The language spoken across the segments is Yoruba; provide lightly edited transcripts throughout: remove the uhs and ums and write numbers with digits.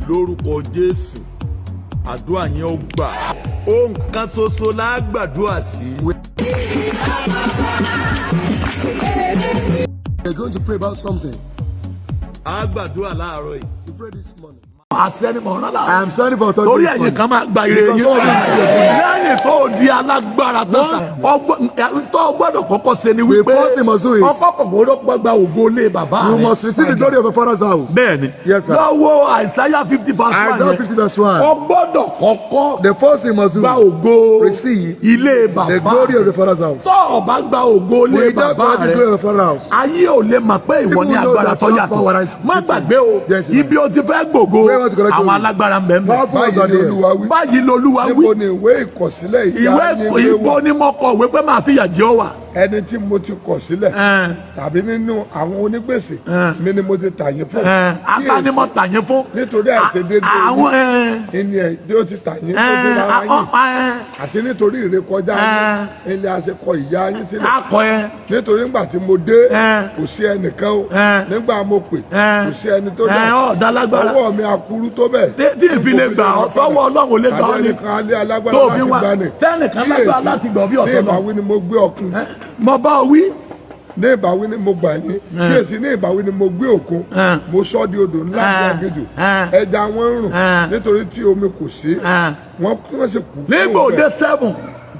lórúkọ Jésù àdúrà yẹn ó gbà. Ohun kan ṣoṣo la gbàdúrà sí. We're going to pray about something. A gbàdúrà láàárọ̀ yìí. We pray this morning. I am sorry for talking torí this ẹ̀yin morning. kan máa gba ire yín lẹ́yìn tó di alágbára tó sàn tó gbọ́dọ̀ kọ́kọ́ ṣe ni wípé first thing must do is ọkọ̀ gbọ́dọ̀ gba ògo lé bàbá you rẹ̀. must receive the glory of your father's house. Bẹ́ẹ̀ni Yes, sir. lọ́wọ́ Isaiah 50 verse 1 Isaiah 50 verse 1. ọ gbọ́dọ̀ kọ́kọ́ The first thing must do gba ògo receive ilé the bàbá glory of your father's house. tó o bá gba ògo ilé Without bàbá the glory rẹ̀ of your father's house. ayé ò lè mọ̀ pé ìwọ ní People know agbára that tó you have power yàtọ̀ and má gbàgbé o Yes, sir. ibi o ti fẹ́ gbògo Where want to collect àwọn glory? alágbára ń bẹ ń bẹ. Powerful is the báyìí lolúwa wí níbo ni ìwé ìkọ̀sílẹ̀ ìyá ìwé ìbò ni mo kọ̀wé pé màá fìyà jẹ ọ́ wà. ẹni tí mo ti kọ̀ sílẹ̀ tàbí nínú àwọn onígbèsè mi ni mo ti tà yín fún. atanimọ̀ tà yín fún. nítorí àìṣedéédé àwọn ẹni ẹ̀ tí ó ti tà yín tó dé lára yín àti nítorí ìrékọjá yín ilé àṣekọ ìyá yín sílẹ̀. akọ ẹ. nítorí nígbà tí mo dé kò sí ẹnìkan o nígbà mo pè kò sí ẹni tó dà ọ̀dà lágbára ọwọ́ mi akuru tó bẹ̀. tí ìfilẹ̀ gbà ọ́ sọ́wọ́ ọlọ́run lè gbà ọ́ ni tàbí ẹnìkan alẹ́ alágbára tó láti fi wá gbani. tẹ́nìkan lágbára láti gbà bí ní ọ̀sán lọ. ìbáwí ni mo gbé ọkùn. mo bá ọ wí. ní ìbáwí ni mo gbà yín kíyèsí ní ìbáwí ni mo gbé òkun mo sọ di odò ńlá ní aginjù ẹja wọn ń rùn nítorí tí omi kò sí wọn sì kú. nígbà òde 7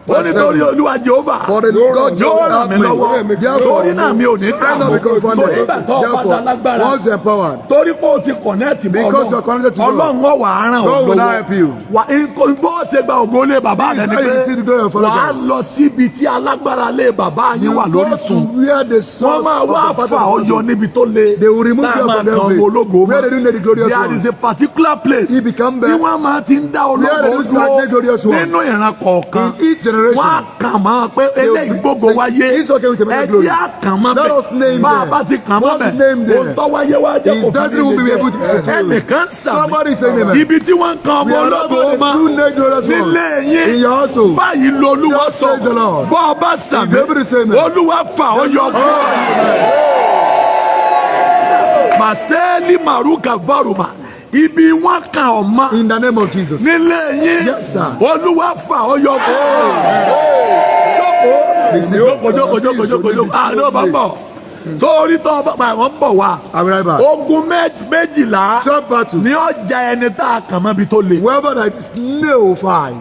ó ní torí olúwa Jehova For the God yóò ràn mí lọ́wọ́ torí náà mi ò ní dààmú torí ìgbà tó o bá da lágbára once empowered, torí pé o ti kọ̀nẹ́ẹ̀tì mọ́ Because you are connected to God. ọlọ́run ọ̀ wà á ràn ọ́ God will not help you. lọ́wọ́ bó ṣe gba ògo lé bàbá rẹ ni This is how you see the glory pé of Father's wà á house. lọ síbi tí alágbára lé bàbá yín you wà go lórí to sùn where the wọ́n source máa of wá the fà father's ọ́ house yọ is. níbi tó le They will remove tá a you máa from that kan place. ológo Where they do the glorious there ones. is a particular place He become tí there. wọ́n máa ti ń dá Where ológo they do the glorious dúró ones. nínú ìran kọ̀ọ̀kan In each generation. wọ́n á kàn máa pé eléyìí gbogbo wáyé It's okay with the ẹ glory. jẹ́ á kàn máa Let us name bá a them. bá ti kàn máa Once named them, o tọ́wáyé wá jẹ́ his kò destiny will be able to fi fulfill. ẹnìkan sàmì Somebody say amen. ibi tí wọ́n kan ọmọ We are ológo not ma going to do glorious ones. nílé In yín your household. báyìí lolúwa Just sọ praise the Lord. bọ́ ọba sàmì Be able to say amen. olúwa fà ọ́ yọ fún màsẹ́ẹ̀lì màrúkà varuma ibi wọn kan ọmọ In the name of Jesus. nílé yín Yes, sir. olúwa fà ọ́ yọ jókòó àdó bá bọ̀ torí tó bá wọn bọ̀ wá I'll be right back. ogun méjìlá 12 battles. ní ọjà ẹni tá a kàn mọ́ ibi tó le. Whoever that is no fight.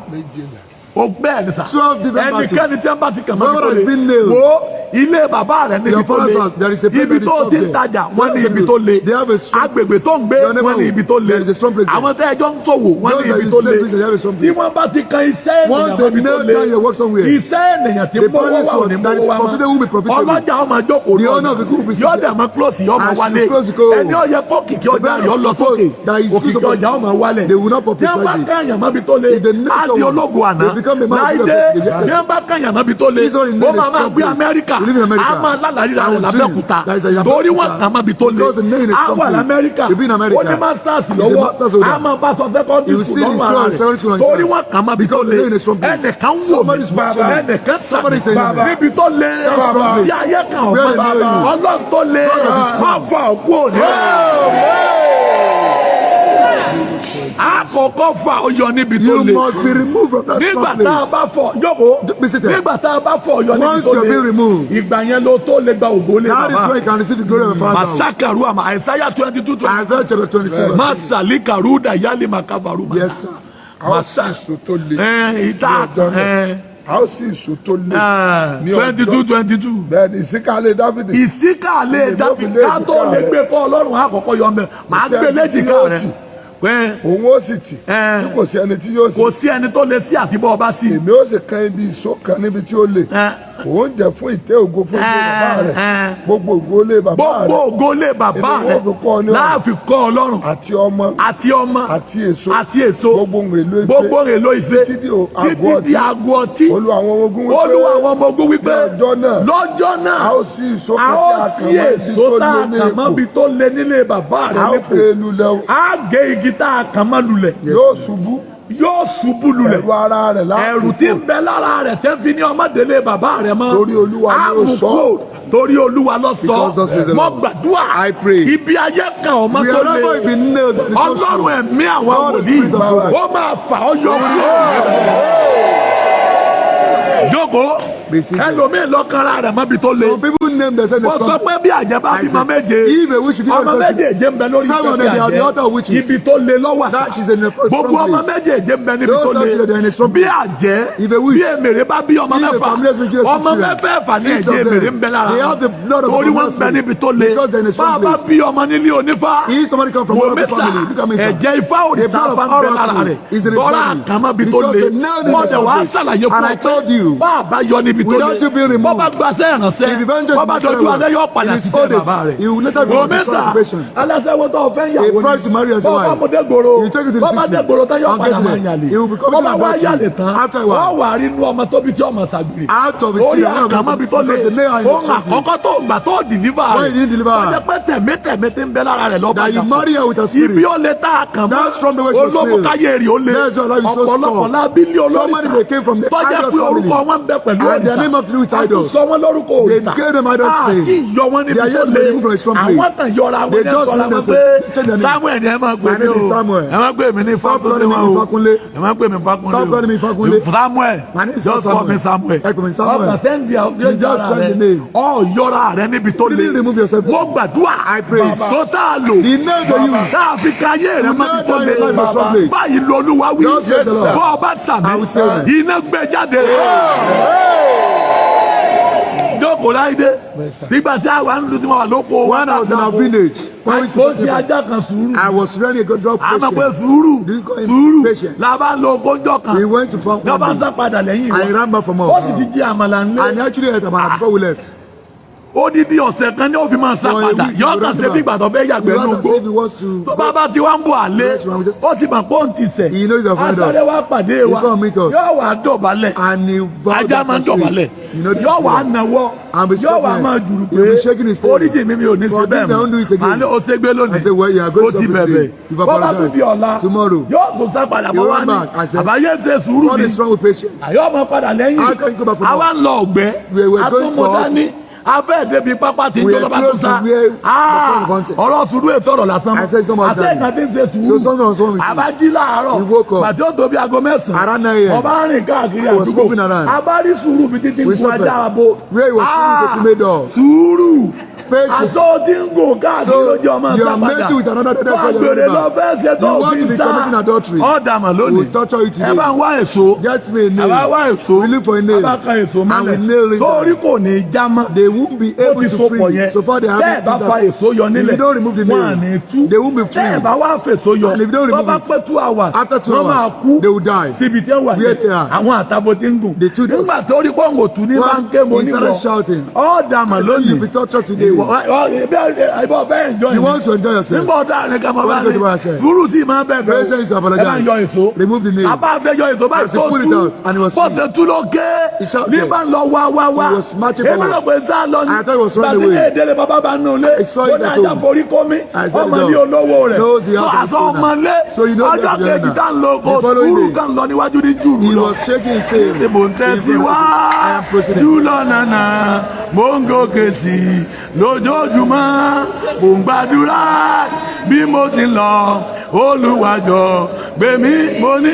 o bẹ́ẹ̀ ni sà 12 different battles. ẹnikẹ́ni tí wọ́n bá ti kàn mọ́ ibi tó Whoever has been le nailed. wo ilé bàbá rẹ̀ níbi Your tó father's house, there is a le place ibi that is tó stopped ti ń there. tajà wọ́n ní There ibi is- tó le they have a strong- agbègbè tó ń gbé Your neighbor- wọ́n ní ibi tó le there is a strong place there. àwọn tẹ́ ẹjọ́ ń tòwò wọ́n ní Those that ibi is tó the le same place, they have a strong tí place. wọ́n bá ti kan iṣẹ́ Once ènìyàn they mọ́ ibi tó nail le down your work somewhere, iṣẹ́ ènìyàn tí the mọ́wọ́ police wà ò ní one that is mọ́wọ́ wá profitable will be mọ́ profitable. ọlọ́jà ọmọ jókòó The owner of the group will be yóò seated. dẹ̀ mọ́ close yóò mọ́ As you wálé close, you go. ẹni ó yẹ kó kìkì ọjà The yóò lọ man sókè that is òkìkì supposed- ọjà ọmọ wálẹ̀ They will not tí wọ́n bá publicize it. kẹ́yàn mọ́bi tó le If they nail á di someone, ológo àná they become a man of láìdé God. Yes. tí wọ́n bá kẹ́yàn mọ́bi tó le He's only in ó the máa máa strong gbé place. Amẹ́ríkà He live in America. á máa lálàrí rà I will rẹ̀ dream. lábẹ́kúta That is a torí Abeokuta. wọ́n kàn mọ́bi tó le Because the name is á strong wà place. lamẹ́ríkà He be in America. ó ní masters He's a lọ́wọ́ master's holder. á máa bá sọ secondary You will school see his lọ́wọ́ ara class, rẹ̀ secondary school on his torí side. wọ́n kàn mọ́bi tó Because le the name is strong place. ẹnìkan wò mí Somebody's watching. ẹnìkan Somebody say sàmì amen. níbi tó le strong place. tí ayé kan Where they know you. ọlọ́run tó le máa fa òkú òní. àkọ́kọ́ fa ọyọ níbi tó You le must be removed from that nígbà strong tá a place. bá fọ jókòó Be seated. nígbà tá a bá fọ ọyọ níbi Once tó you have been le removed, ìgbà yẹn ló tó lè gba ògo lé that is bàbá where you can receive the glory of the Father's house. masakaru ama Isaiah 22:20 Isaiah chapter 22. masali karuda yali makabaru Yes, sir. a ó sì èso tó le ìta a ó sì èso tó le ní ọjọ́ 22:22 bẹ́ẹ̀ ni ìsíkàlẹ̀ Dáfídì ìsíkàlẹ̀ Dáfídì ká tó lè gbé kọ́ ọlọ́run àkọ́kọ́ yọ mẹ́ màá gbé léjìká rẹ̀ pé òun ó sì tì tí kò sí ẹni tí yóò sì kò sí ẹni tó lè sí àfibọ́ ọba sí èmi ó sì kan ibi ìṣó kan níbi tí ó le òun jẹ fún ìtẹ́ ògo fún ilé bàbá rẹ̀ gbogbo ògo ilé bàbá gbogbo rẹ̀ ògo lé bàbá Inú rẹ̀ wọn fi kọ́ ọ ní ọ̀run. láàfin kọ́ ọlọ́run àti ọmọ àti ọmọ àti èso àti èso gbogbo ohun èlò ife gbogbo ohun èlò ife títí di àgọ́ títí di ọtí. àgọ́ ọtí Olúwa àwọn ọmọ ogun Olúwa àwọn ọmọ ogun wípé lọ́jọ́ náà lọ́jọ́ náà a ó sí èso a kan ó tí a sí èso tá a kàn mọ́ bí tó lé nílé bàbá a rẹ̀ ó nípò gbé e lulẹ̀ o a gé igi tá a kàn mọ́ lulẹ̀ yóò ṣubú yóò ṣubú lulẹ̀. ẹ̀rù ara rẹ̀ láàbò. ẹ̀rù tí ń bẹ lára rẹ̀ tẹ́ fi ní ọmọdélé bàbá rẹ̀ mọ́. Torí Olúwa ló sọ. torí Olúwa ló sọ. mo gbàdúrà ibi ayé kan ọmọ tó lé Ọlọ́run ẹ̀mí àwọn wòlíì ó máa fà ọ́ yọ jókòó ẹlòmíì lọ́kànlá rẹ̀ mọ́bi tó lé. Some people name themselves. wọ́n sọ pé bí àjẹ́ bá bímọ méje ọmọ méjèèjì ń bẹ lórí pẹpẹ àjẹ́ ibi tó lé lọ́wọ́ àṣà gbogbo ọmọ méjèèjì ń bẹ níbi tó lé bí àjẹ́ bí èmèrè bá bí ọmọ mẹ́fà ọmọ mẹ́fẹ̀ẹ̀fà ní ẹ̀jẹ̀ èmèrè ń bẹ lára torí wọ́n ń bẹ níbi tó lé bá a bá bí ọmọ nílé onífá wò mẹ́sà ẹ̀jẹ̀ ifá òrìṣà bá ń bẹ lára rẹ̀ tọ́lá àkàmọ́bi tó lé wọ́n tẹ̀ wá ṣàlàyé fún ọ bá a bá yọ níbi tó lé bọ́ bá gbàṣẹ́ ìrànṣẹ́ bọ́ bá dojú adé yọ padà sí sẹ́ bàbá rẹ̀ wò mẹ́sà aláṣẹ́wó tó fẹ́ yàwó ni bọ́ bá mo dé gbòòrò bọ́ bá dé gbòòrò tán yọ padà máa yàlè bọ́ bá wá yàlè tán wọ́n wà rí inú ọmọ tóbi tí ọmọ ṣàgbèrè orí àkàmọ́bi tó lé ohun àkọ́kọ́ tó gbà tó dìlíva rẹ̀ wọ́n jẹ́ pé tẹ̀mẹ́tẹ̀mẹ́ ti ń bẹ lára rẹ̀ lọ́ba ibi ó lé tá a kàn mọ́ olómùkáyé rí ó lé ọ̀pọ̀lọpọ̀ lábílí olórí tọ́jà pé orúkọ wọn ń bẹ pẹ̀lú òrìṣà àtúnṣọ wọn lórúkọ òrìṣà àti ìyọ wọn níbi tó lé àwọn tàn yọra wọn ní ẹ̀sọ́ra wọn pé Samuel ni ẹ máa gbé mi o ẹ máa gbé mi ní Fákúnlé wọn o ẹ máa gbé mi Fákúnlé Samuel just call me Samuel ọkàn sẹ́ńdì ọ̀gbẹ́ni ọ̀ yọra rẹ níbi tó lé mo gbàdúrà sọ́tà lò tá a fi káyé rẹ níbi tó lé báyìí lọ́lúwa wí bọ́ ọ bá sàmì iná gbé jáde jókòó láìdé nígbà tí àwa ń lu tí mo wà lóko. When I was in our village, ó ti ajá kan sùúrù. I was really a good dog patient. àmọ́ pé sùúrù la bá lọ ogójọ́ kan. We went to farm. ní ọba sá padà lẹ́yìn wa. I ran back from us. ó sì ti jí àmàlà ńlẹ̀. And actually ate amala before we left. Odidi ọ̀sẹ̀ kan ní ó fi máa sá padà yọ kàn ṣe bí ìgbà tó fẹ́ yàgbẹ́ ní ogbó tó bá bá ti wá ń bọ̀ àlẹ́ ó ti mọ̀ pé òun ti sẹ̀ asáré wá pàdé wa yóò wá dọ̀bálẹ̀ ajá máa ń dọ̀bálẹ̀ yóò wá nawọ́ yóò wá máa jùrù pé oríjì mi ò ní ṣe bẹ́ẹ̀ mọ́ àlẹ́ ó ṣe gbé lónìí ó ti bẹ̀bẹ̀ bó bá tún fi ọ̀la yóò tún sá padà bọ́ wá ní àbáyé ṣe sùúrù ni àyọ̀ máa padà lẹ́yìn àwa ń lọ ọ̀gbẹ́ àtúmọ̀dání abẹ́ débi pápá tí ń tó lọ́ba tó sá ọ̀rọ̀ sùúrù èso ọ̀rọ̀ lásán àṣẹ ìkan tí ń ṣe sùúrù abájí láàárọ̀ pàtí ó tóbi aago mẹ́sàn-án ọba rìn káàkiri àdúgbò abárí sùúrù bí títí ń kú ajá abo sùúrù aṣọ tí ń gò káàkiri lójú ọmọ sápadà wọ́n gbèrè lọ fẹ́ ṣe tó fi sá ọ̀dàmọ̀ lónìí ẹ bá ń wá èso ẹ bá wá èso ẹ bá kan èso mọ́lẹ̀ torí kò ní í já mọ́ won't be able to free so far they have to do that. If you don't remove the nail, they won't be free. And if you don't remove it, after 2 hours, they will die. Where they are. The two dogs. He started shouting. You'll be tortured today. You want to enjoy yourself. Patience is to apologize. Remove the nail. As you pull it out, and he was free. He shouted. He was marching forward. I thought it was running away. I saw it at home. I said, no. Knows the house of the so you know that the following day, he was shaking his head. I am proceeding. Mongo kesi lójoojúmọ́ mo ń gbàdúrà bí mo ti lọ Olúwàjọ gbèmí mo ní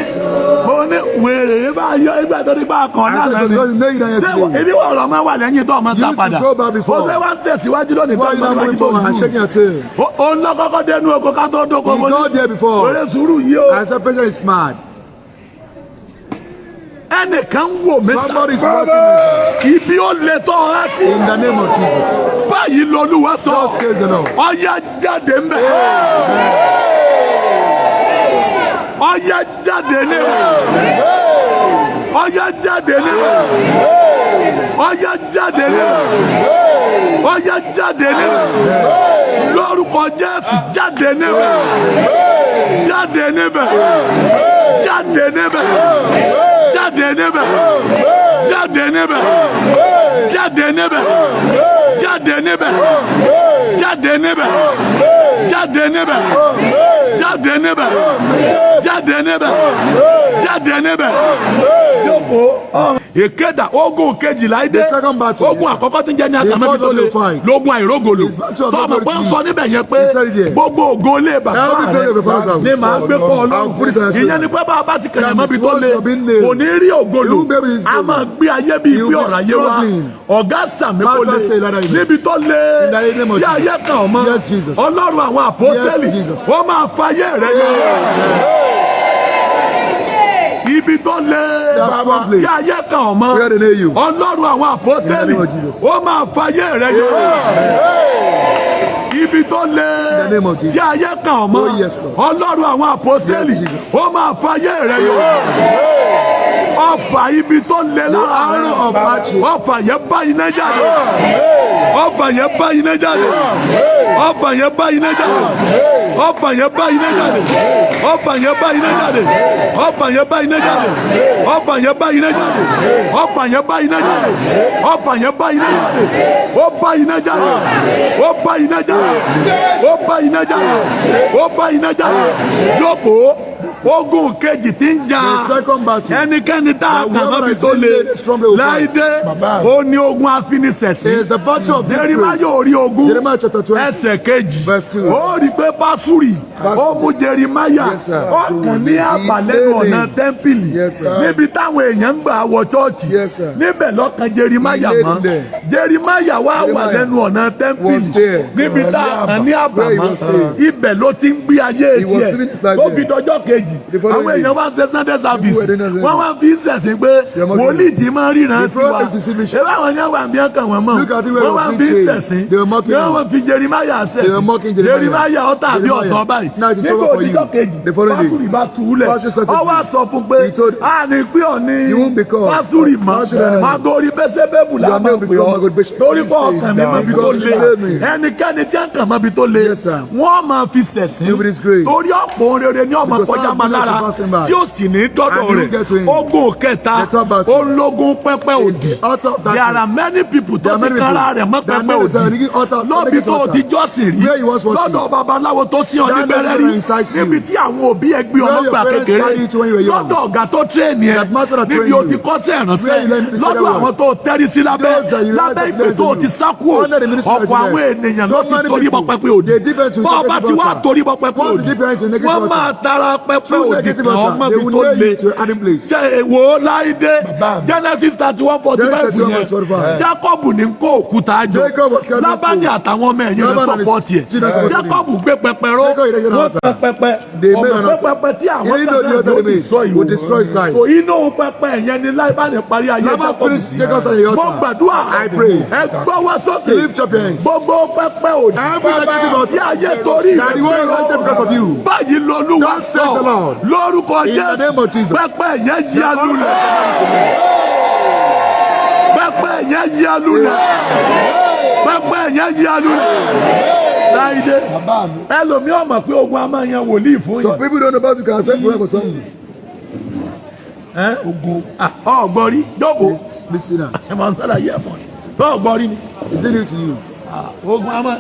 wèrè bá yọ ìgbà tó ní bá kàn lánàá ni ebi wà ọ̀rọ̀ máa wà lẹ́yìn tó ọmọ sá padà ó fẹ́ wá ń tẹ̀síwájú lónìí tó ń bá níwájú tó ń bù ó ń lọ kọ́kọ́ dẹnu oko ká tó dóko mo ní wèrè sùúrù yìí o. I said patient is mad. ẹnìkan wò mí sá ibi ó lè tọ́ ọ sí. In the name of Jesus. báyìí l'Olúwa sọ ọ̀yá jáde ń bẹ̀. ọ̀yá jáde níbẹ̀. ọ̀yá jáde níbẹ̀. ọ̀yá jáde níbẹ̀. ọ̀yá jáde níbẹ̀. lórúkọ Jésù jáde níbẹ̀. jáde níbẹ̀. jáde níbẹ̀. jáde níbẹ̀. jáde níbẹ̀. jáde níbẹ̀. jáde níbẹ̀. jáde níbẹ̀ jáde níbẹ̀ jáde níbẹ̀ jáde níbẹ̀ jáde níbẹ̀. Ìkéda ogun kejìlá dé ogun àkọ́kọ́ tí ń jẹ́ ní àtàmẹ́bí tó lé lógun àìrógolo tọ́mọ pé ń sọ níbẹ̀ yẹn pé gbogbo ògo lé bàbá rẹ̀ ni màá gbé kọ́ ọlọ́run ìyẹn ni pé bàbá ti kẹ̀yìn mọ́bi tó lé kò ní rí ògolo a máa gbé ayé bíi bí ọ̀rọ̀ ayé wa ọ̀gá sàmì kò lé níbi tó lé tí ayé kan ọmọ ọlọ́run àwọn àpọ́tẹ́lì ó máa fayé rẹ̀ yọ ibi tó lé tí ayé kan ọmọ ọlọ́run àwọn àpọ́tẹ́lì ó máa fayé rẹ̀ yọ ibi tó lé tí ayé kan ọmọ ọlọ́run àwọn àpọ́tẹ́lì ó máa fayé rẹ̀ yọ ọfà ibi tó lé lára rẹ̀ ọfà yẹn bá iná jáde ọfà yẹn bá iná jáde ọfà yẹn bá iná jáde ọfà yẹn bá iná jáde ọfà yẹn bá iná jáde ọfà yẹn bá iná jáde ọfà yẹn bá iná jáde ọfà yẹn bá iná jáde ọfà yẹn bá iná jáde ó bá iná jáde ó bá iná jáde ó bá iná jáde ó bá iná jáde jókòó ogun kejì tí ń jà ẹnikẹ́ni tá a kà mọ́bi tó le láìdé ó ní ogun afinisẹ̀sí Jeremáyà orí ogun ẹsẹ̀ kejì ó rí pé Pásúrì ó mú Jeremáyà ó kàn ní àbàlẹ́nu ọ̀nà tẹ́ḿpìlì níbi táwọn èèyàn ń gbà wọ chọ́ọ̀chì níbẹ̀ lọ́kàn Jeremáyà mọ́ Jeremáyà wá wà lẹ́nu ọ̀nà tẹ́ḿpìlì níbi tá a kàn ní àbàmọ́ ibẹ̀ ló ti ń gbé ayé tiẹ̀ tó fi dọjọ́ kejì àwọn èèyàn wá ṣe Sunday service wọ́n wá fi ṣẹ̀sìn pé wòlíì tí máa ríran sí wa ẹ báwọn ní àwọn àmì ọkàn wọn mọ̀ wọ́n wá fi ṣẹ̀sìn wọ́n wá fi Jeremáyà ṣẹ̀sìn Jeremáyà ọ̀tá àbí ọ̀tọ̀ báyìí nígbà òdìjọ́ kejì Pásúrì bá túlẹ̀ ọ wá sọ fún pé a ní pé ọ ní Pásúrì mọ́ magori bẹ́sẹ̀bẹ́bù lámà pé ọ torí kọ́ ọkàn mi mọ́bi tó le ẹnikẹ́ni tí ọkàn mọ́bi tó le wọ́n máa fi ṣẹ̀sìn torí ọ̀pọ̀ rere ní ọmọ kọjá máa lára tí ó sì ní dọ́dọ̀ rẹ̀ ogun kẹta ológun pẹpẹ òdì there are many people tó ti kára rẹ̀ mọ́ pẹpẹ òdì lóbi tó ti jọ́sìn rí lọ́dọ̀ babaláwo tó sí ọdún gbẹrẹ rí níbi tí àwọn òbí ẹgbẹ́ ọlọ́gbà kékeré lọ́dọ̀ ọ̀gá tó tírẹ̀nì ẹ̀ níbi o ti kọ́sẹ̀ ìrànṣẹ́ lọ́dọ̀ àwọn tó tẹ́rí sí lábẹ́ ìpè tó ti sákú ọ̀pọ̀ àwọn ènìyàn ló ti torí bọ́ pẹpẹ òdì bọ́ọ̀ bá ti wá torí bọ́ pẹpẹ òdì wọ́n máa tara pẹpẹ òdì kan ọmọ mi tó le ṣe èwo láìdé Genesis 31:45 yẹn Jacob ní kó òkúta jọ Lábánì àtàwọn ọmọ ẹ̀yìn rẹ̀ sọ́pọ̀tì ẹ̀ Jacob gbé pẹpẹ ró wọ́n tẹ pẹpẹ ọmọ pẹpẹ tí àwọn tẹ̀lé ló ti sọ ìwò kò inú pẹpẹ yẹn ni Lábánì parí ayé Jacob sí mo gbàdúrà ẹ gbọ́ wá sókè gbogbo pẹpẹ òdì tí ayé torí rẹ̀ gbèrò báyìí l'Olúwa sọ lórúkọ Jésù pẹpẹ yẹn yá lulẹ̀ pẹpẹ yẹn yá lulẹ̀ pẹpẹ yẹn yá lulẹ̀ láìdé ẹlòmíì ọmọ pé ogun a máa yan wòlíì fún yẹn. Some people don't know about you can send prayer for something. Ogun ọgbọrí jókòó ẹ máa ń sára yẹ fún ọ ọgbọrí ni. Is it new to you? Ogun a máa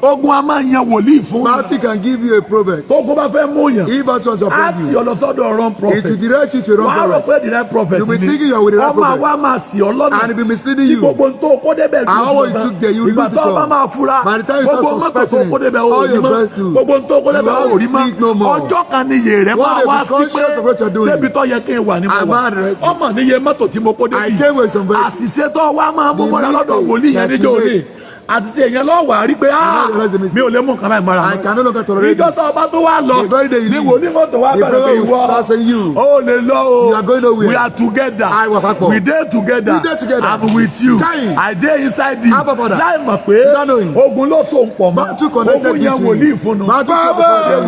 ogun a máa yan wòlíì fún. Party can give you a prophet. Ogun bá fẹ́ mú yàn. If that wants to offend you. Àti ọlọ́sọ́dọ̀ wrong prophet. It will direct you to a wrong prophet. Wàá rò pé the right prophet ni. You be thinking you are with the right prophet. Ọmọ àwa máa sì ọ lọ́nà. And he be misleading you. Gbogbo tó kó débẹ̀ and all you took there you lose it all. ìgbà tó bá máa fura. By the time you start suspecting all your breath do. Gbogbo tó kó débẹ̀ ò rí mọ́. Ọjọ́ kan ni iye rẹ̀ máa wá sí pé ṣébi tó yẹ kí n wà ní mo wà. Ọmọ níye mọ́tò tí mo kó débi. Àṣìṣe tó wá máa mú mọ́ra lọ́dọ̀ wòlíì yẹn níjọ́ òní. Àti ṣe èèyàn lọ́wọ́ àrí pé mi ò lè mú nǹkan báyìí mọ́ra mọ́. Ìjọ tó ọba tó wá lọ ní wòlíì mọ́tò wá bẹ̀rẹ̀ pé ìwọ ó lè lọ o we are together we dey together I'm with you I dey inside you láì mọ̀ pé ogun ló so ń pọ̀ mọ́ ogun yẹn wòlíì fún un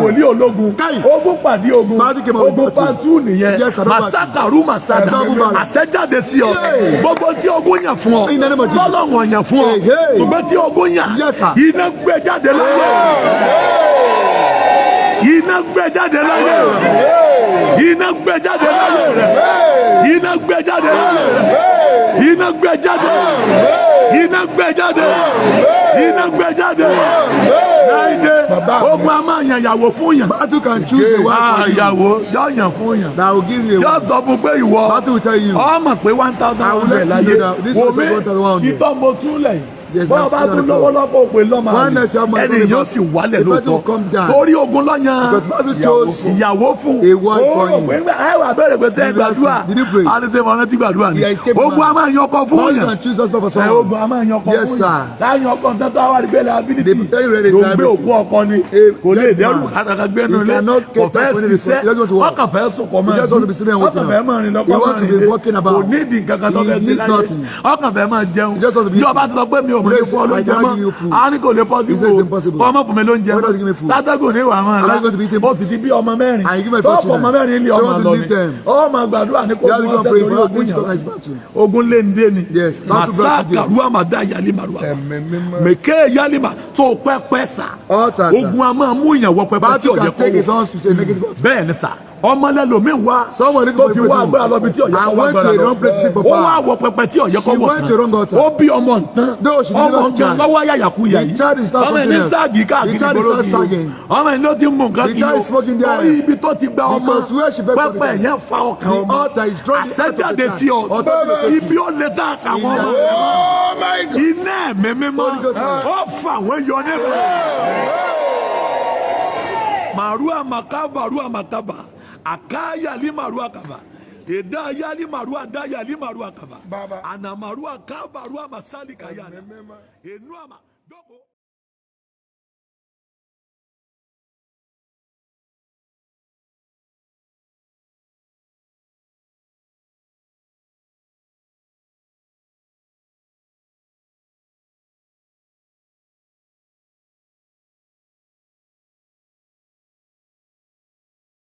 wòlíì ológun ogun pàdé ogun ogun pàtó nìyẹn masakaru masada àṣẹjáde sí ọ gbogbo tí ogun yẹn fún ọ lọ́lọ́wọ̀n yẹn fún ọ tí ogun yà iná gbé jáde láyé iná gbé jáde láyé iná gbé jáde láyé iná gbé jáde láyé iná iná gbé jáde iná gbé jáde iná gbé jáde láìdé ogun a máa yan ìyàwó fún yàn. Battle can choose the wife for you. ìyàwó jọ yàn fún yàn. That will give you a jọ sọ fún pé ìwọ Battle will tell you. ọmọ pé 1,000 I will let you know that this was 1,100. ìtọ́ mo tún lẹ̀ Yes, bọ́ọ̀ bá tún lọ́wọ́ lọ́pọ̀ òpè lọ́mọ One next year, my ẹni brother, yóò sì wálẹ̀ the person will come lóòótọ́ down. torí ogun lọ́yàn Because Battle chose ìyàwó fún a wife for him. ẹ wà bẹ̀rẹ̀ pé sẹ́ gbàdúrà Did you pray? àdìsẹ́ mọ̀ ọ́nà tí gbàdúrà ni He escaped ogun man. a máa yan ọkọ fún Battle yàn can choose husband for ẹ someone. ogun a máa yan ọkọ Yes, fún sir. yàn láyàn ọkọ tẹ́tọ́ àwọn àdìgbẹ́lẹ̀ ability They tell you already ló ń gbé diabetes. òkú ọkọ ni kò lè dẹ́rù kàtàkà gbẹ́nu He lé cannot get kò fẹ́ up when he is- ṣiṣẹ́ he doesn't want to work. ọkàn fẹ́ sùn kọ́ He máa just want to be sitting and ọkàn working fẹ́ out. máa rìn He lọ́kọ́ máa wants to be rìn lé walking about. kò ní ìdí nǹkan kan tó He fẹ́ sí needs láyé nothing. ọkàn fẹ́ máa jẹun He just want to be bí ọba eating. ti sọ pé mi ò mú ní He fún ọ ló says, jẹ I cannot mọ́ give you food. a ní kò lè He says it's possible impossible. ọmọ fún mi ló ń jẹ Why not give me mọ́ food? sátẹ́gùn ní ìwà máa I'm la not going to be eating ó sì ti bí ọmọ mẹ́rin And you give my tó fortune. fọmọ mẹ́rin ilé So you ọmọ want to lọ leave ni them. ó máa gbàdúrà ní kó You have to fún go ọsẹ pray torí for ogun him to conquer yàn his battle. ogun lé ń dé ni Yes, battle màsá versus yes. kàrúwà máa dá yálé màrúwà Ẹ̀mí mímọ́. mèké yálé mà tó pẹ́pẹ́ sà Altar, sir. ogun a máa mú ìyàwó pẹ́pẹ́ tí Battle ọ̀jẹ̀ can take his kọ́ wò hands to say negative battle. bẹ́ẹ̀ ni sà ọmọlẹ́lòmíì wá Someone looking tó for fi a wá breakthrough. agbára lọ́bi tí ọ̀yẹ́ I kọ́ wá went to agbára a lọ wrong place to seek for ó wá power. wọ pẹpẹ tí ọ̀yẹ́ kọ́ She wọ̀ went to a wrong altar. ó bí ọmọ nǹkan Though she ọmọ delivered a nǹkan child. lọ́wọ́ yàyàkuyà The yìí child is not ọmọ something ní else. ságì The káàkiri child is gbòòrò not kiri sagging. o ọmọ yìí ló ti mú nǹkan The kiri child o is smoking there. torí ibi tó ti gba ọmọ Because where she begged for the pẹpẹ child. yẹn fa ọkàn The ọmọ altar is drawing the heart of the àṣẹjáde child. sí ọ Authority. ibi ó lè tá àkàwọn ọmọ Oh my God. iná ẹ̀mí mímọ́ Holy Ghost. ó fà wọ́n yọ níbẹ̀. Marua makava rua makava akaya limarua kava eda ya limarua da ya limarua kava Baba. ana marua kava rua masali kayana enua ma doko